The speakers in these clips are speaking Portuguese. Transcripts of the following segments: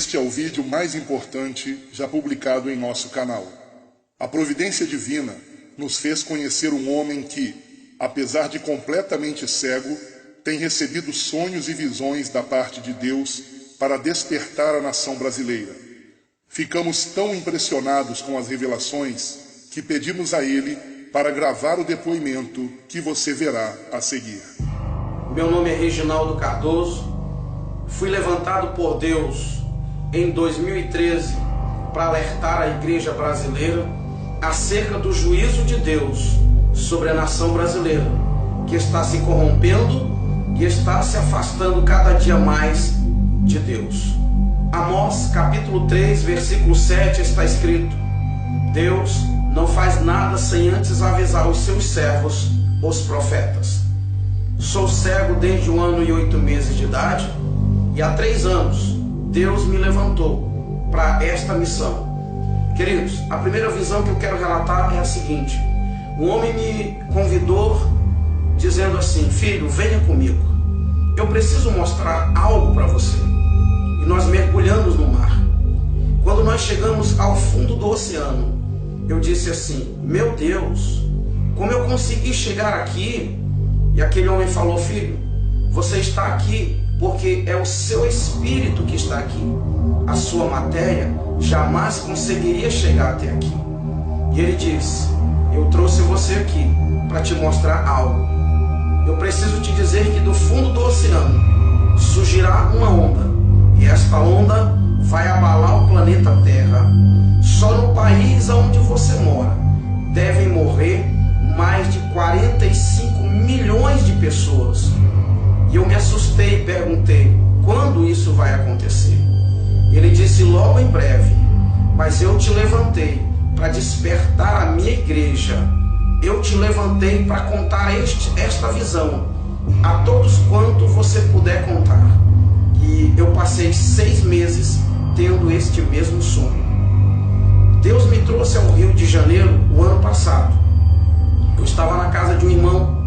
Este é o vídeo mais importante já publicado em nosso canal. A providência divina nos fez conhecer um homem que, apesar de completamente cego, tem recebido sonhos e visões da parte de Deus para despertar a nação brasileira. Ficamos tão impressionados com as revelações que pedimos a ele para gravar o depoimento que você verá a seguir. Meu nome é Reginaldo Cardoso. Fui levantado por Deus em 2013 para alertar a igreja brasileira acerca do juízo de Deus sobre a nação brasileira, que está se corrompendo e está se afastando cada dia mais de Deus. Amós capítulo 3, versículo 7 está escrito: Deus não faz nada sem antes avisar os seus servos, os profetas. Sou cego desde 1 ano e 8 meses de idade, e há 3 anos Deus me levantou para esta missão. Queridos, a primeira visão que eu quero relatar é a seguinte: um homem me convidou dizendo assim: filho, venha comigo, eu preciso mostrar algo para você. E nós mergulhamos no mar. Quando nós chegamos ao fundo do oceano, eu disse assim: meu Deus, como eu consegui chegar aqui? E aquele homem falou: filho, você está aqui porque é o seu espírito que está aqui. A sua matéria jamais conseguiria chegar até aqui. E ele disse: eu trouxe você aqui para te mostrar algo. Eu preciso te dizer que do fundo do oceano surgirá uma onda, e esta onda vai abalar o planeta Terra. Só no país onde você mora devem morrer mais de 45 milhões de pessoas. E eu me assustei e perguntei: quando isso vai acontecer? Ele disse: logo em breve. Mas eu te levantei para despertar a minha igreja. Eu te levantei para contar esta visão a todos quanto você puder contar. E eu passei 6 meses tendo este mesmo sonho. Deus me trouxe ao Rio de Janeiro o ano passado. Eu estava na casa de um irmão.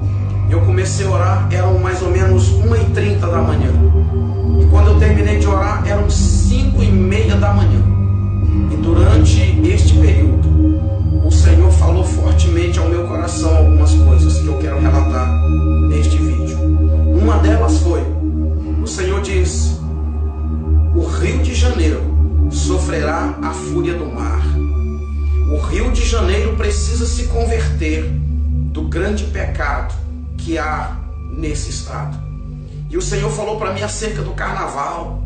Eu comecei a orar, eram mais ou menos 1h30 da manhã. E quando eu terminei de orar, eram 5h30 da manhã. E durante este período, o Senhor falou fortemente ao meu coração algumas coisas que eu quero relatar neste vídeo. Uma delas foi: o Senhor diz, o Rio de Janeiro sofrerá a fúria do mar. O Rio de Janeiro precisa se converter do grande pecado que há nesse estado. E o Senhor falou para mim acerca do carnaval.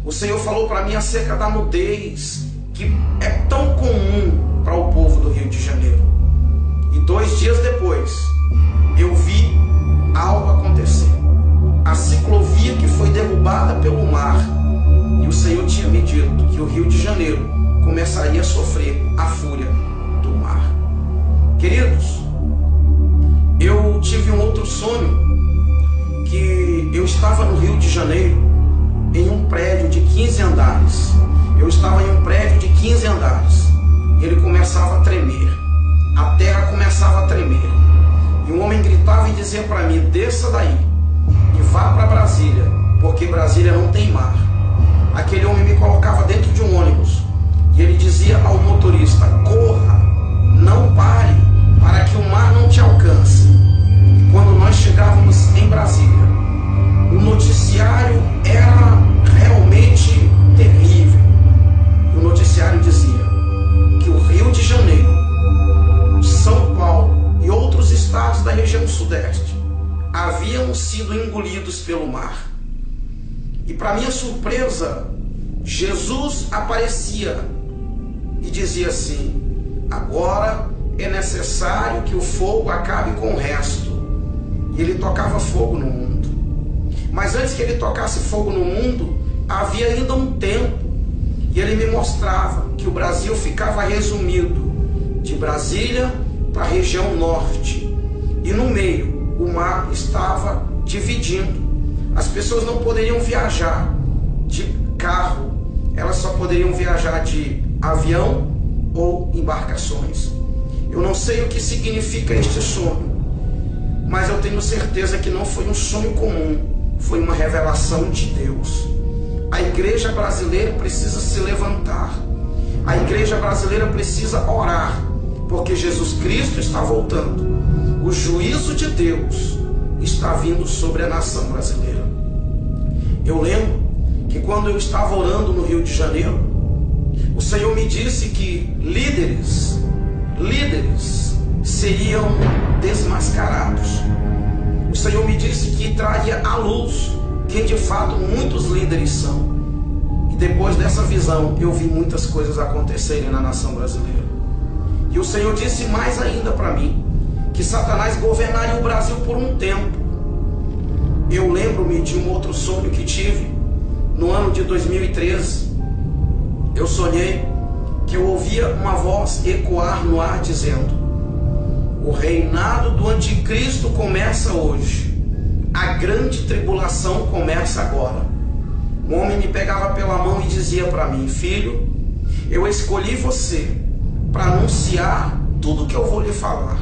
O Senhor falou para mim acerca da nudez, que é tão comum para o povo do Rio de Janeiro. E 2 dias depois, eu vi algo acontecer. A ciclovia que foi derrubada pelo mar. E o Senhor tinha me dito que o Rio de Janeiro começaria a sofrer a fúria do mar. Queridos, eu tive um outro sonho, que eu estava no Rio de Janeiro, em um prédio de 15 andares. Eu estava em um prédio de 15 andares. E ele começava a tremer. A terra começava a tremer. E um homem gritava e dizia para mim: desça daí e vá para Brasília, porque Brasília não tem mar. Aquele homem me colocava dentro de um ônibus. E ele dizia ao motorista: corra, não pare, para que o mar não te alcance. E quando nós chegávamos em Brasília, o noticiário era realmente terrível. E o noticiário dizia que o Rio de Janeiro, São Paulo e outros estados da região sudeste haviam sido engolidos pelo mar. E para minha surpresa, Jesus aparecia e dizia assim: agora é necessário que o fogo acabe com o resto. E ele tocava fogo no mundo. Mas antes que ele tocasse fogo no mundo, havia ainda um tempo. E ele me mostrava que o Brasil ficava resumido de Brasília para a região norte. E no meio, o mar estava dividindo. As pessoas não poderiam viajar de carro, elas só poderiam viajar de avião ou embarcações. Eu não sei o que significa este sonho, mas eu tenho certeza que não foi um sonho comum, foi uma revelação de Deus. A igreja brasileira precisa se levantar. A igreja brasileira precisa orar, porque Jesus Cristo está voltando. O juízo de Deus está vindo sobre a nação brasileira. Eu lembro que quando eu estava orando no Rio de Janeiro, o Senhor me disse que líderes seriam desmascarados. O Senhor me disse que traria à luz quem de fato muitos líderes são. E depois dessa visão, eu vi muitas coisas acontecerem na nação brasileira. E o Senhor disse mais ainda para mim, que Satanás governaria o Brasil por um tempo. Eu lembro-me de um outro sonho que tive no ano de 2013. Eu sonhei que eu ouvia uma voz ecoar no ar dizendo: o reinado do anticristo começa hoje. A grande tribulação começa agora. Um homem me pegava pela mão e dizia para mim: filho, eu escolhi você para anunciar tudo que eu vou lhe falar.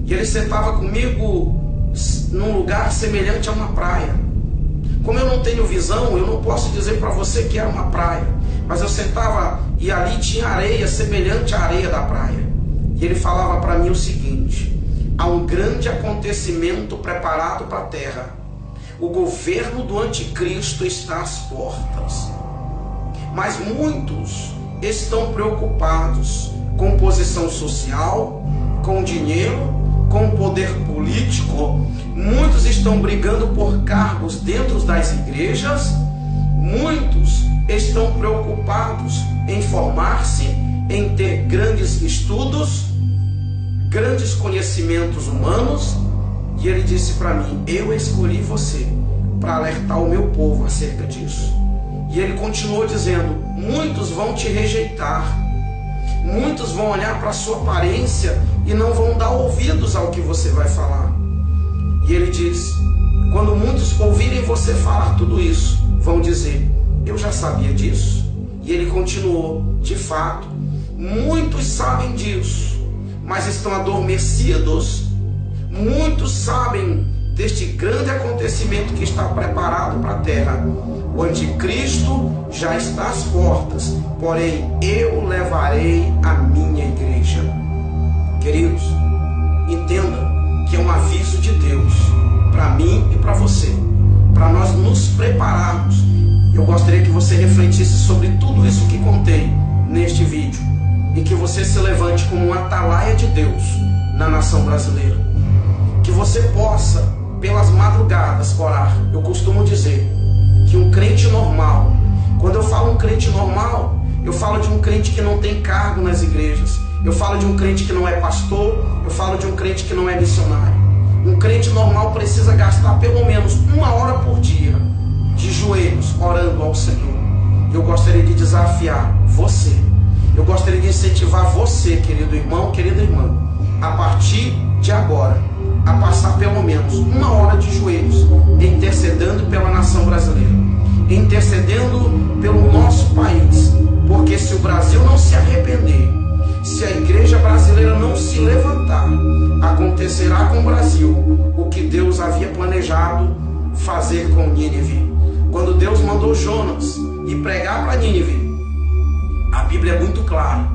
E ele sentava comigo num lugar semelhante a uma praia. Como eu não tenho visão, eu não posso dizer para você que era uma praia, mas eu sentava e ali tinha areia semelhante à areia da praia. E ele falava para mim o seguinte: há um grande acontecimento preparado para a terra. O governo do anticristo está às portas. Mas muitos estão preocupados com posição social, com dinheiro, com poder político. Muitos estão brigando por cargos dentro das igrejas. Muitos estão preocupados em formar-se, em ter grandes estudos, grandes conhecimentos humanos. E ele disse para mim: eu escolhi você para alertar o meu povo acerca disso. E ele continuou dizendo: muitos vão te rejeitar, muitos vão olhar para a sua aparência e não vão dar ouvidos ao que você vai falar. E ele diz: quando muitos ouvirem você falar tudo isso, vão dizer: eu já sabia disso. E ele continuou: de fato, muitos sabem disso, mas estão adormecidos. Muitos sabem deste grande acontecimento que está preparado para a terra. O anticristo já está às portas, porém eu levarei a minha igreja. Queridos, entenda que é um aviso de Deus para mim e para você, para nós nos prepararmos. Eu gostaria que você refletisse sobre tudo isso que contei neste vídeo e que você se levante como um atalaia de Deus na nação brasileira. Que você possa, pelas madrugadas, orar. Eu costumo dizer que um crente normal, quando eu falo um crente normal, eu falo de um crente que não tem cargo nas igrejas, eu falo de um crente que não é pastor, eu falo de um crente que não é missionário. Um crente normal precisa gastar pelo menos 1 hora por dia de joelhos orando ao Senhor. Eu gostaria de desafiar você, eu gostaria de incentivar você, querido irmão, querida irmã, a partir de agora, a passar pelo menos 1 hora de joelhos, intercedendo pela nação brasileira, intercedendo pelo nosso país, porque se o Brasil não se arrepender, se a igreja brasileira não se levantar, acontecerá com o Brasil o que Deus havia planejado fazer com Nínive. Quando Deus mandou Jonas ir pregar para Nínive, a Bíblia é muito clara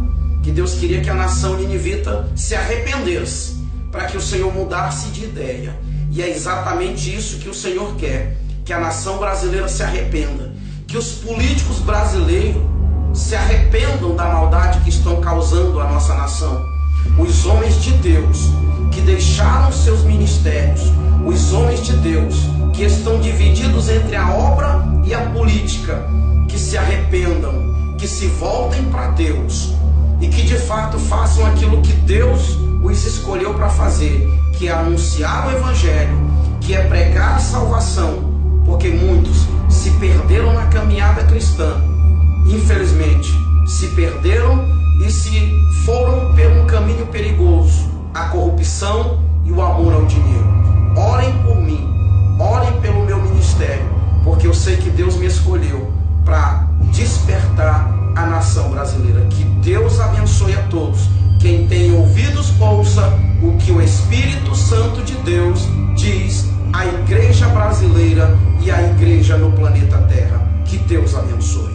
que Deus queria que a nação ninivita se arrependesse, para que o Senhor mudasse de ideia. E é exatamente isso que o Senhor quer, que a nação brasileira se arrependa, que os políticos brasileiros se arrependam da maldade que estão causando à nossa nação. Os homens de Deus que deixaram seus ministérios, os homens de Deus que estão divididos entre a obra e a política, que se arrependam, que se voltem para Deus e que de fato façam aquilo que Deus os escolheu para fazer, que é anunciar o Evangelho, que é pregar a salvação, porque muitos se perderam na caminhada cristã, infelizmente se perderam e se foram por um caminho perigoso, a corrupção e o amor ao dinheiro. Orem por mim, orem pelo meu ministério, porque eu sei que Deus me escolheu para despertar a nação brasileira. Que Deus abençoe a todos. Quem tem ouvidos, ouça o que o Espírito Santo de Deus diz à igreja brasileira e à igreja no planeta Terra. Que Que Deus abençoe.